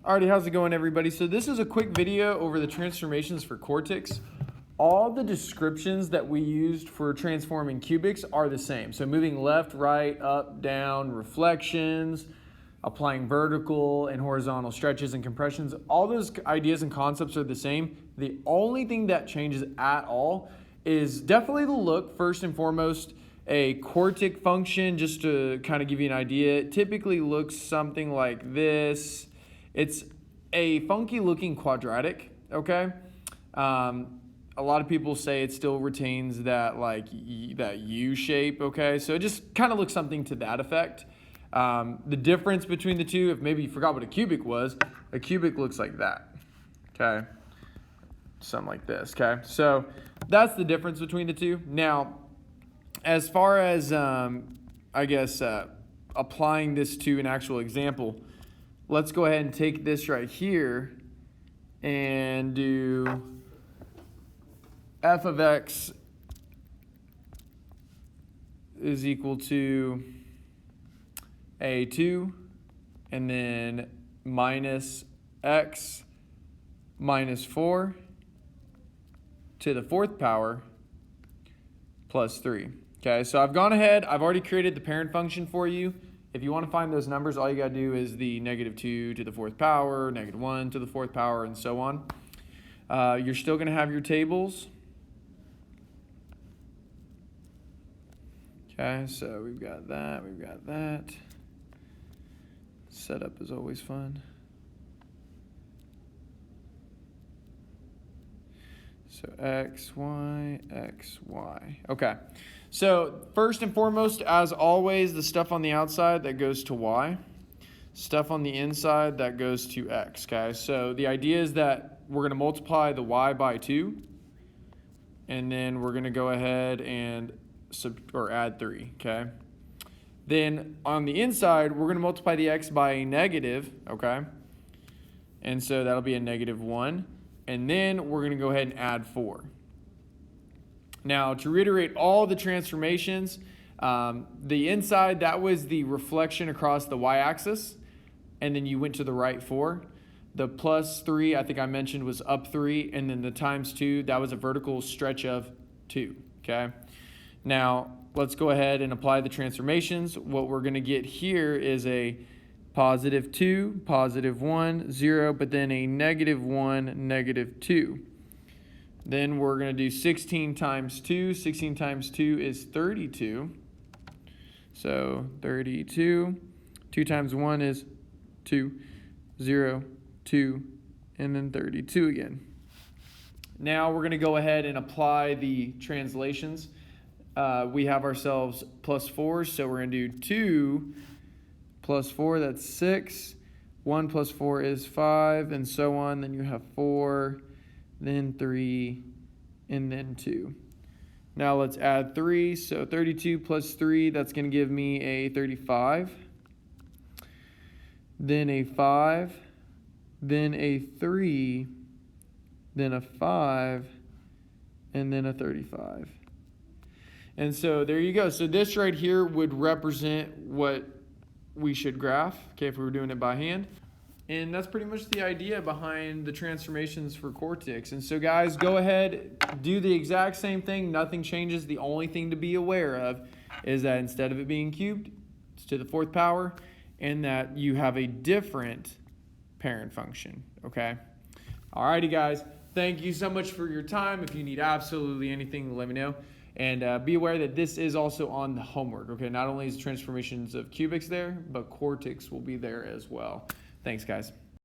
Alrighty, how's it going, everybody? So this is a quick video over the transformations for Quartics. All the descriptions that we used for transforming cubics are the same. So moving left, right, up, down, reflections, applying vertical and horizontal stretches and compressions, all those ideas and concepts are the same. The only thing that changes at all is definitely the look. First and foremost, a quartic function, just to kind of give you an idea, it typically looks something like this. It's a funky looking quadratic, okay? A lot of people say it still retains that that U shape, okay? So it just kind of looks something to that effect. The difference between the two, if maybe you forgot what a cubic was, a cubic looks like that, okay? Something like this, okay? So that's the difference between the two. Now, as far as, I guess, applying this to an actual example, let's go ahead and take this right here and do f of x is equal to a2 and then minus x minus 4 to the fourth power plus 3. Okay, so I've gone ahead, I've already created the parent function for you. If you want to find those numbers, all you got to do is the -2 to the fourth power, -1 to the fourth power, and so on. You're still going to have your tables. Okay, so we've got that, we've got that. Setup is always fun. So x, y, x, y. Okay. So first and foremost, as always, the stuff on the outside that goes to y. Stuff on the inside that goes to x, okay? So the idea is that we're going to multiply the y by 2. And then we're going to go ahead and add 3, okay? Then on the inside, we're going to multiply the x by a negative, okay? And so that'll be a -1. And then we're going to go ahead and add 4. Now, to reiterate all the transformations, the inside, that was the reflection across the y-axis, and then you went to the right 4. The plus 3, I think I mentioned, was up 3, and then the times 2, that was a vertical stretch of 2, okay? Now, let's go ahead and apply the transformations. What we're going to get here is a +2, +1, 0, but then a -1, -2. Then we're going to do 16 times 2. 16 times 2 is 32. So 32. 2 times 1 is 2. 0, 2, and then 32 again. Now we're going to go ahead and apply the translations. We have ourselves +4, so we're going to do 2 plus 4, that's 6. 1 plus 4 is 5, and so on. Then you have 4, then 3, and then 2. Now let's add 3. So 32 plus 3, that's going to give me a 35. Then a 5, then a 3, then a 5, and then a 35. And so there you go. So this right here would represent what we should graph, okay, if we were doing it by hand. And that's pretty much the idea behind the transformations for Quartics. And so guys, go ahead, do the exact same thing. Nothing changes. The only thing to be aware of is that instead of it being cubed, it's to the fourth power, and that you have a different parent function, okay? Alrighty guys, thank you so much for your time. If you need absolutely anything, let me know. And be aware that this is also on the homework, okay? Not only is transformations of cubics there, but Quartics will be there as well. Thanks, guys.